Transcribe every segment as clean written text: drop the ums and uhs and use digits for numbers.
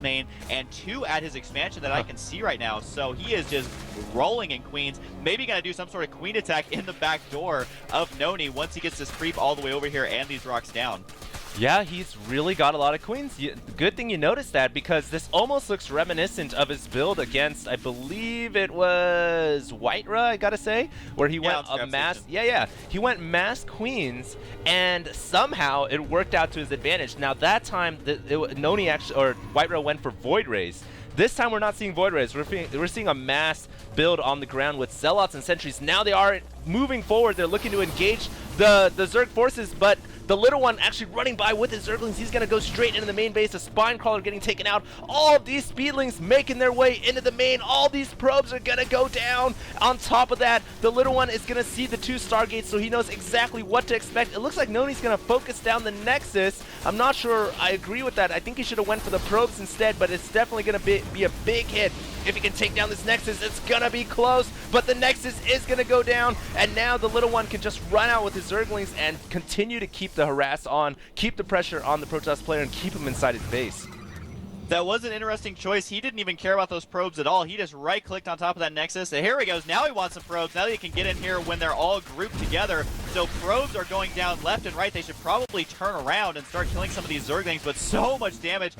main and 2 at his expansion that I can see right now. So he is just rolling in queens. Maybe gonna do some sort of queen attack in the back door of NonY once he gets this creep all the way over here and these rocks down. Yeah, he's really got a lot of queens. Good thing you noticed that, because this almost looks reminiscent of his build against, I believe it was Whitera, I gotta say, where he went a mass. He went mass queens, and somehow it worked out to his advantage. Now that time, NonY actually, or Whitera went for Void Rays. This time we're not seeing Void Rays. We're seeing a mass build on the ground with Zealots and Sentries. Now they are moving forward. They're looking to engage the Zerg forces, but the little one actually running by with his Zerglings. He's going to go straight into the main base. A Spine Crawler getting taken out. All of these Speedlings making their way into the main. All these probes are going to go down. On top of that, the little one is going to see the 2 Stargates, so he knows exactly what to expect. It looks like NonY's going to focus down the Nexus. I'm not sure I agree with that. I think he should have went for the probes instead, but it's definitely going to be a big hit. If he can take down this Nexus, it's going to be close, but the Nexus is going to go down, and now the little one can just run out with his Zerglings and continue to keep the harass on, keep the pressure on the Protoss player, and keep him inside his base. That was an interesting choice. He didn't even care about those probes at all. He just right-clicked on top of that Nexus. And here he goes. Now he wants some probes. Now he can get in here when they're all grouped together. So probes are going down left and right. They should probably turn around and start killing some of these Zerglings, but so much damage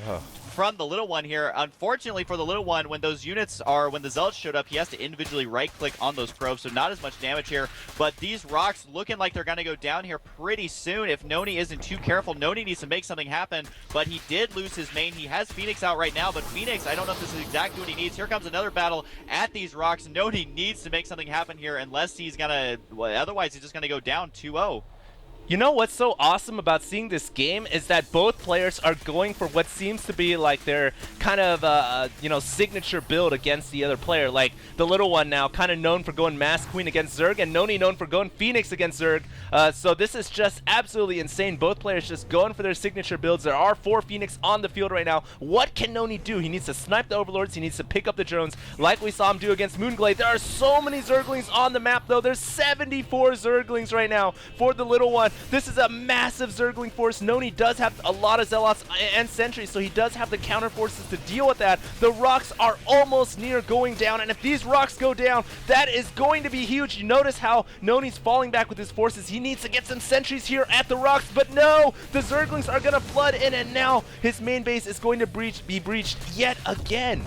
from the little one here. Unfortunately for the little one, when those units are, when the Zealots showed up, he has to individually right-click on those probes, so not as much damage here. But these rocks looking like they're going to go down here pretty soon if NonY isn't too careful. NonY needs to make something happen, but he did lose his main. He has Phoenix out right now, but Phoenix, I don't know if this is exactly what he needs. Here comes another battle at these rocks. NonY needs to make something happen here unless he's going to, well, otherwise he's just going to go down 2-0. You know what's so awesome about seeing this game is that both players are going for what seems to be like their kind of, you know, signature build against the other player. Like the little one now kind of known for going Mass Queen against Zerg, and NonY known for going Phoenix against Zerg. So this is just absolutely insane. Both players just going for their signature builds. There are 4 Phoenix on the field right now. What can NonY do? He needs to snipe the Overlords. He needs to pick up the drones like we saw him do against Moonglade. There are so many Zerglings on the map, though. There's 74 Zerglings right now for the little one. This is a massive Zergling force. NonY does have a lot of Zealots and Sentries, so he does have the counter forces to deal with that. The rocks are almost near going down, and if these rocks go down, that is going to be huge. You notice how NonY's falling back with his forces. He needs to get some Sentries here at the rocks, but no! The Zerglings are going to flood in, and now his main base is going to be breached yet again.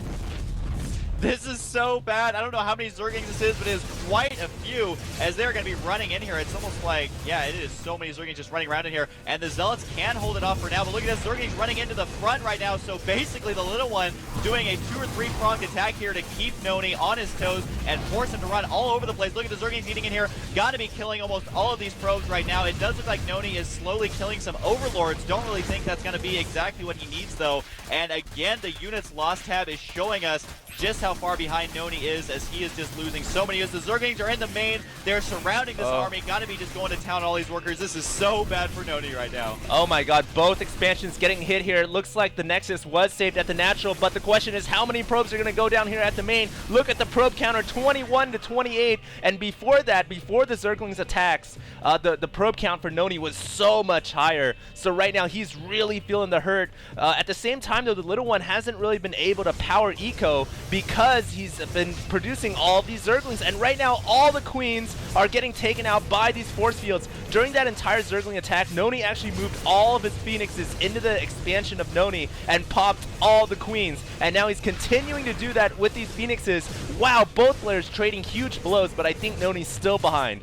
This is so bad. I don't know how many Zerglings this is, but it is quite a few as they're going to be running in here. It's almost like, yeah, it is so many Zerglings just running around in here. And the Zealots can hold it off for now, but look at this. Zerglings running into the front right now. So basically the little one doing a 2 or 3 pronged attack here to keep NonY on his toes and force him to run all over the place. Look at the Zerglings getting in here. Got to be killing almost all of these probes right now. It does look like NonY is slowly killing some Overlords. Don't really think that's going to be exactly what he needs though. And again, the units lost tab is showing us just how far behind NonY is, as he is just losing so many. As the Zerglings are in the main, they're surrounding this army. Got to be just going to town on all these workers. This is so bad for NonY right now. Oh my god, both expansions getting hit here. It looks like the Nexus was saved at the natural, but the question is how many probes are going to go down here at the main. Look at the probe counter, 21 to 28, and before that, before the Zerglings attacks, the probe count for NonY was so much higher. So right now, he's really feeling the hurt. At the same time, though, the little one hasn't really been able to power eco because he's been producing all of these Zerglings, and right now all the queens are getting taken out by these force fields. During that entire Zergling attack, NonY actually moved all of his Phoenixes into the expansion of NonY and popped all the queens, and now he's continuing to do that with these Phoenixes. Wow, both players trading huge blows, but I think NonY's still behind.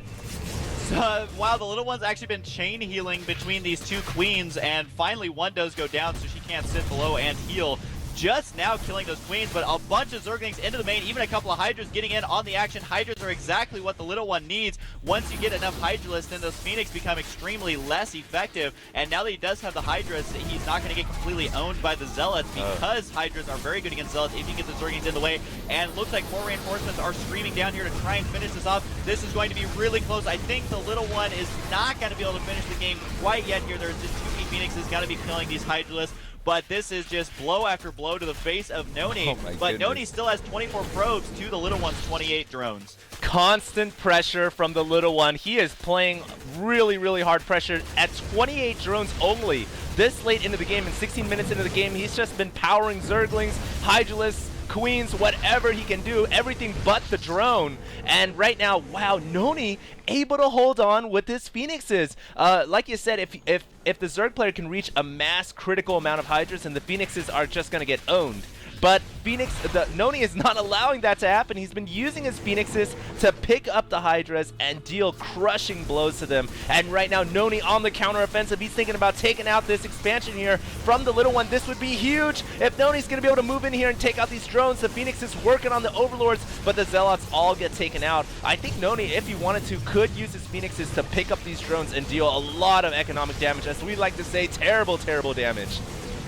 Wow, the little one's actually been chain healing between these 2 queens, and finally one does go down, so she can't sit below and heal. Just now killing those queens, but a bunch of Zerglings into the main, even a couple of Hydras getting in on the action. Hydras are exactly what the little one needs. Once you get enough Hydralists, then those Phoenix become extremely less effective, and now that he does have the Hydras, he's not going to get completely owned by the Zealots, because Hydras are very good against Zealots if you get the Zerglings in the way, and it looks like more reinforcements are streaming down here to try and finish this off. This is going to be really close. I think the little one is not going to be able to finish the game quite yet here. There's just too many Phoenixes, got to be killing these Hydralists. But this is just blow after blow to the face of NonY. But NonY still has 24 probes to the little one's 28 drones. constant pressure from the little one. He is playing really, really hard pressure at 28 drones only. This late into the game, and 16 minutes into the game, he's just been powering Zerglings, Hydralisks, Queens, whatever he can do, everything but the drone. And right now, wow, NonY able to hold on with his Phoenixes. Like you said, if the Zerg player can reach a mass critical amount of Hydras, and the Phoenixes are just going to get owned. But NonY is not allowing that to happen. He's been using his Phoenixes to pick up the Hydras and deal crushing blows to them. And right now, NonY on the counteroffensive. He's thinking about taking out this expansion here from the little one. This would be huge if NonY's going to be able to move in here and take out these drones. The Phoenix is working on the Overlords, but the Zealots all get taken out. I think NonY, if he wanted to, could use his Phoenixes to pick up these drones and deal a lot of economic damage. As we like to say, terrible, terrible damage.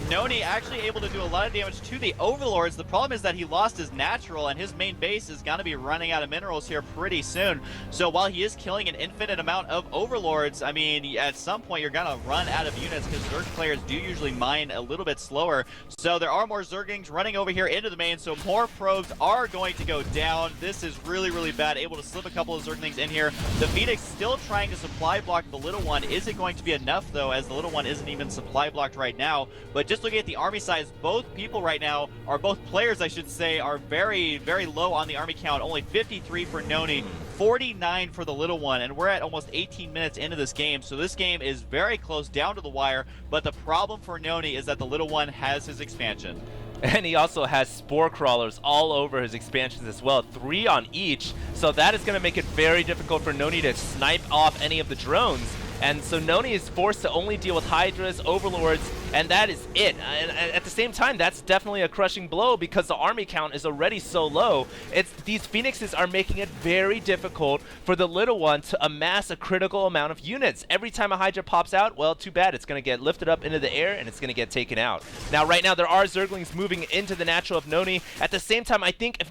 NonY actually able to do a lot of damage to the Overlords. The problem is that he lost his natural, and his main base is going to be running out of minerals here pretty soon. So while he is killing an infinite amount of Overlords, I mean, at some point you're going to run out of units because Zerg players do usually mine a little bit slower. So there are more Zerglings running over here into the main, so more probes are going to go down. This is really, really bad. Able to slip a couple of Zerglings in here. The Phoenix still trying to supply block the little one. Is it going to be enough, though, as the little one isn't even supply blocked right now? But just looking at the army size, both people right now, or both players I should say, are very, very low on the army count. Only 53 for NonY, 49 for the little one, and we're at almost 18 minutes into this game, so this game is very close down to the wire. But the problem for NonY is that the little one has his expansion. And he also has Spore Crawlers all over his expansions as well, 3 on each, so that is going to make it very difficult for NonY to snipe off any of the drones. And so NonY is forced to only deal with Hydras, Overlords, and that is it. And at the same time, that's definitely a crushing blow because the army count is already so low. These Phoenixes are making it very difficult for the little one to amass a critical amount of units. Every time a Hydra pops out, well, too bad. It's going to get lifted up into the air, and it's going to get taken out. Now, right now, there are Zerglings moving into the natural of NonY. At the same time, I think if